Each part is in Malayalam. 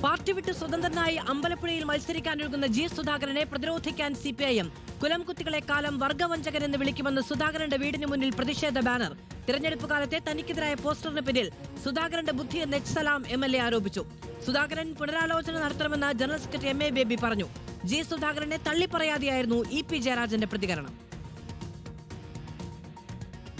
പാർട്ടി വിട്ട് സ്വതന്ത്രനായി അമ്പലപ്പുഴയിൽ മത്സരിക്കാനൊരുങ്ങുന്ന ജി സുധാകരനെ പ്രതിരോധിക്കാൻ CPIM കുലംകുത്തികളെ കാലം വർഗവഞ്ചകൻ എന്ന് വിളിക്കുമെന്ന് സുധാകരന്റെ വീടിന് മുന്നിൽ പ്രതിഷേധ ബാനർ. തിരഞ്ഞെടുപ്പ് കാലത്തെ തനിക്കെതിരായ പോസ്റ്ററിന് പിന്നിൽ സുധാകരന്റെ ബുദ്ധിയെന്ന് H. സലാം MLA ആരോപിച്ചു. സുധാകരൻ പുനരാലോചന നടത്തണമെന്ന് ജനറൽ സെക്രട്ടറി MA ബേബി പറഞ്ഞു. ജി സുധാകരനെ തള്ളിപ്പറയാതെയായിരുന്നു EP ജയരാജന്റെ പ്രതികരണം.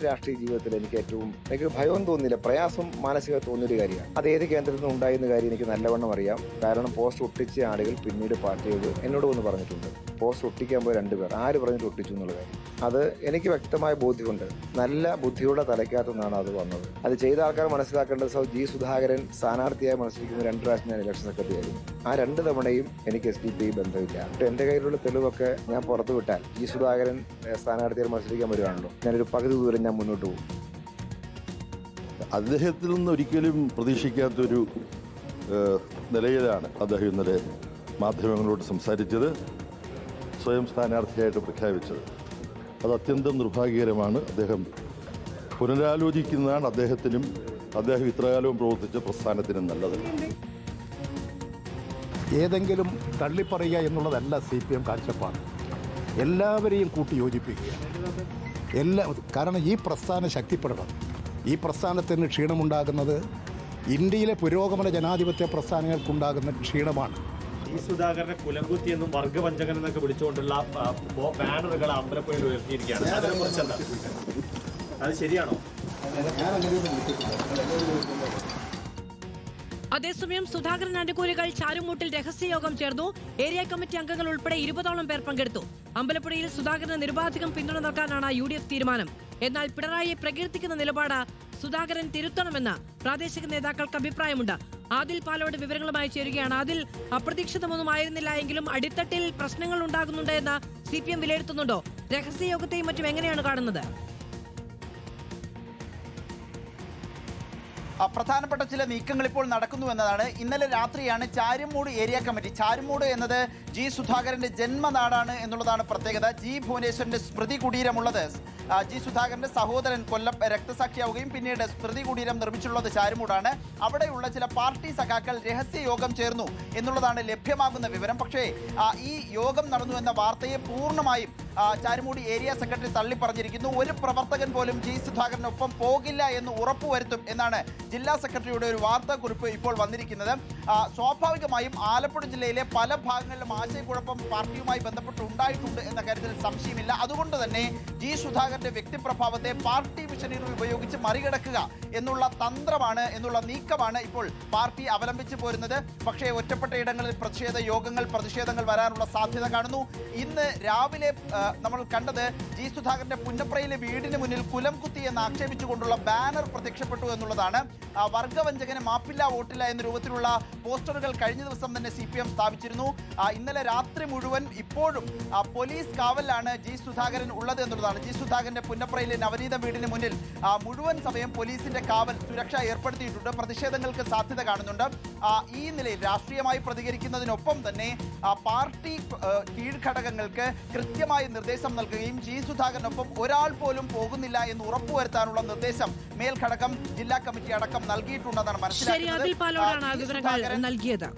രാഷ്ട്രീയ ജീവിതത്തിൽ എനിക്ക് ഭയവും തോന്നില്ല, പ്രയാസം മാനസിക തോന്നിയൊരു കാര്യമാണ്. അത് ഏത് കേന്ദ്രത്തിൽ നിന്ന് ഉണ്ടായിരുന്ന കാര്യം എനിക്ക് നല്ലവണ്ണം അറിയാം. കാരണം പോസ്റ്റ് ഒട്ടിച്ച ആളുകൾ പിന്നീട് പാർട്ടിയോട് എന്നോട് ഒന്ന് പറഞ്ഞിട്ടുണ്ട്, പോസ്റ്റ് ഒട്ടിക്കാൻ പോയ 2 പേർ ആര് പറഞ്ഞിട്ട് ഒട്ടിച്ചു എന്നുള്ള കാര്യം. അത് എനിക്ക് വ്യക്തമായ ബോധ്യമുണ്ട്. നല്ല ബുദ്ധിയുടെ തലയ്ക്കകത്തു നിന്നാണ് അത് വന്നത്. അത് ചെയ്ത ആൾക്കാർ മനസ്സിലാക്കേണ്ടത് ജി സുധാകരൻ സ്ഥാനാർത്ഥിയായി മത്സരിക്കുന്ന 2 പ്രാവശ്യം ഞാൻ ഇലക്ഷൻ സെക്രട്ടറി ആയിരുന്നു. ആ 2 തവണയും എനിക്ക് SDP ബന്ധമില്ല. എന്റെ കയ്യിലുള്ള തെളിവൊക്കെ ഞാൻ പുറത്തു വിട്ടാൽ ജി സുധാകരൻ സ്ഥാനാർത്ഥിയായി മത്സരിക്കാൻ വരുവാണല്ലോ, ഞാനൊരു പകുതി ദൂരം ഞാൻ മുന്നോട്ട് പോകും. അദ്ദേഹത്തിൽ നിന്ന് ഒരിക്കലും പ്രതീക്ഷിക്കാത്തൊരു നിലയിലാണ് അദ്ദേഹം ഇന്നലെ മാധ്യമങ്ങളോട് സംസാരിച്ചത്, സ്വയം സ്ഥാനാർത്ഥിയായിട്ട് പ്രഖ്യാപിച്ചത്. അത് അത്യന്തം നിർഭാഗ്യകരമാണ്. അദ്ദേഹം പുനരാലോചിക്കുന്നതാണ് അദ്ദേഹത്തിനും അദ്ദേഹം ഇത്രകാലവും പ്രവർത്തിച്ച പ്രസ്ഥാനത്തിനും നല്ലത്. ഏതെങ്കിലും തള്ളിപ്പറയുക എന്നുള്ളതല്ല CPM കാഴ്ചപ്പാട്. എല്ലാവരെയും കൂട്ടി യോജിപ്പിക്കുക. കാരണം ഈ പ്രസ്ഥാനം ശക്തിപ്പെടണം. ഈ പ്രസ്ഥാനത്തിന് ക്ഷീണമുണ്ടാകുന്നത് ഇന്ത്യയിലെ പുരോഗമന ജനാധിപത്യ പ്രസ്ഥാനങ്ങൾക്കുണ്ടാകുന്ന ക്ഷീണമാണ്. ഈ സുധാകരനെ കുലംകുത്തി എന്നും വർഗവഞ്ചകൻ എന്നൊക്കെ വിളിച്ചുകൊണ്ടുള്ള ബാനറുകൾ അമ്പലപ്പുഴയിൽ ഉയർത്തിയിരിക്കുകയാണ്. അതിനെക്കുറിച്ചെന്താ, അത് ശരിയാണോ? അതേസമയം സുധാകരൻ അനുകൂലികൾ ചാരുമൂട്ടിൽ രഹസ്യയോഗം ചേർന്നു. ഏരിയ കമ്മിറ്റി അംഗങ്ങൾ ഉൾപ്പെടെ 20ഓളം പേർ പങ്കെടുത്തു. അമ്പലപ്പുഴയിൽ സുധാകരന് നിരുപാധികം പിന്തുണ നൽകാനാണ് UDF തീരുമാനം. എന്നാൽ പിണറായിയെ പ്രകീർത്തിക്കുന്ന നിലപാട് സുധാകരൻ തിരുത്തണമെന്ന് പ്രാദേശിക നേതാക്കൾക്ക് അഭിപ്രായമുണ്ട്. ആദിൽ പാലോട് വിവരങ്ങളുമായി ചേരുകയാണ്. അതിൽ അപ്രതീക്ഷിതമൊന്നും ആയിരുന്നില്ല എങ്കിലും അടിത്തട്ടിൽ പ്രശ്നങ്ങൾ ഉണ്ടാകുന്നുണ്ട് എന്ന് CPM വിലയിരുത്തുന്നുണ്ടോ? രഹസ്യയോഗത്തെയും മറ്റും എങ്ങനെയാണ് കാണുന്നത്? പ്രധാനപ്പെട്ട ചില നീക്കങ്ങൾ ഇപ്പോൾ നടക്കുന്നു എന്നതാണ്. ഇന്നലെ രാത്രിയാണ് ചാരുമൂട് ഏരിയ കമ്മിറ്റി, ചാരുമൂട് എന്നത് ജി സുധാകരന്റെ ജന്മനാടാണ് എന്നുള്ളതാണ് പ്രത്യേകത. ജി ഭുവനേശ്വരന്റെ സ്മൃതി കുടീരമുള്ളത് ജി സുധാകരന്റെ സഹോദരൻ കൊല്ലം രക്തസാക്ഷിയാവുകയും പിന്നീട് സ്മൃതി കുടീരം നിർമ്മിച്ചിട്ടുള്ളത് ചാരുമൂടാണ്. അവിടെയുള്ള ചില പാർട്ടി സഖാക്കൾ രഹസ്യ യോഗം ചേർന്നു എന്നുള്ളതാണ് ലഭ്യമാകുന്ന വിവരം. പക്ഷേ ഈ യോഗം നടന്നു എന്ന വാർത്തയെ പൂർണ്ണമായും ചാരുമൂടി ഏരിയ സെക്രട്ടറി തള്ളിപ്പറഞ്ഞിരിക്കുന്നു. ഒരു പ്രവർത്തകൻ പോലും ജി സുധാകരനൊപ്പം പോകില്ല എന്ന് ഉറപ്പുവരുത്തും എന്നാണ് ജില്ലാ സെക്രട്ടറിയുടെ ഒരു വാർത്താക്കുറിപ്പ് ഇപ്പോൾ വന്നിരിക്കുന്നത്. സ്വാഭാവികമായും ആലപ്പുഴ ജില്ലയിലെ പല ഭാഗങ്ങളിലും ആശയക്കുഴപ്പം പാർട്ടിയുമായി ബന്ധപ്പെട്ട് ഉണ്ടായിട്ടുണ്ട് എന്ന കാര്യത്തിൽ സംശയമില്ല. അതുകൊണ്ട് തന്നെ ജി സുധാകരന്റെ വ്യക്തിപ്രഭാവത്തെ പാർട്ടി മിഷനറി ഉപയോഗിച്ച് മറികടക്കുക എന്നുള്ള തന്ത്രമാണ്, എന്നുള്ള നീക്കമാണ് ഇപ്പോൾ പാർട്ടി അവലംബിച്ചു പോരുന്നത്. പക്ഷേ ഒറ്റപ്പെട്ട ഇടങ്ങളിൽ പ്രതിഷേധങ്ങൾ വരാനുള്ള സാധ്യത കാണുന്നു. ഇന്ന് രാവിലെ നമ്മൾ കണ്ടത് ജി സുധാകരന്റെ പുന്നപ്രയിലെ വീടിന് മുന്നിൽ കുലംകുത്തി എന്ന് ആക്ഷേപിച്ചുകൊണ്ടുള്ള ബാനർ പ്രത്യക്ഷപ്പെട്ടു എന്നുള്ളതാണ്. വർഗവഞ്ചകന് മാപ്പില്ല വോട്ടില്ല എന്ന രൂപത്തിലുള്ള പോസ്റ്ററുകൾ കഴിഞ്ഞ ദിവസം തന്നെ CPM സ്ഥാപിച്ചിരുന്നു. ഇന്നലെ രാത്രി മുഴുവൻ ഇപ്പോഴും പോലീസ് കാവലിലാണ് ജി സുധാകരൻ ഉള്ളത് എന്നുള്ളതാണ്. ജി സുധാകരന്റെ പുന്നപ്രയിലെ നവനീത വീടിന് മുന്നിൽ മുഴുവൻ സമയം പോലീസിന്റെ കാവൽ സുരക്ഷ ഏർപ്പെടുത്തിയിട്ടുണ്ട്. പ്രതിഷേധങ്ങൾക്ക് സാധ്യത കാണുന്നുണ്ട്. ഈ നിലയിൽ രാഷ്ട്രീയമായി പ്രതികരിക്കുന്നതിനൊപ്പം തന്നെ പാർട്ടി കീഴ്ഘടകങ്ങൾക്ക് കൃത്യമായ നിർദ്ദേശം നൽകുകയും ജി സുധാകരനൊപ്പം ഒരാൾ പോലും പോകുന്നില്ല എന്ന് ഉറപ്പുവരുത്താനുള്ള നിർദ്ദേശം മേൽഘടകം ജില്ലാ കമ്മിറ്റി അടക്കം നൽകിയിട്ടുണ്ടെന്നാണ് മനസ്സിലാക്കുന്നത്. നൽകിയത്.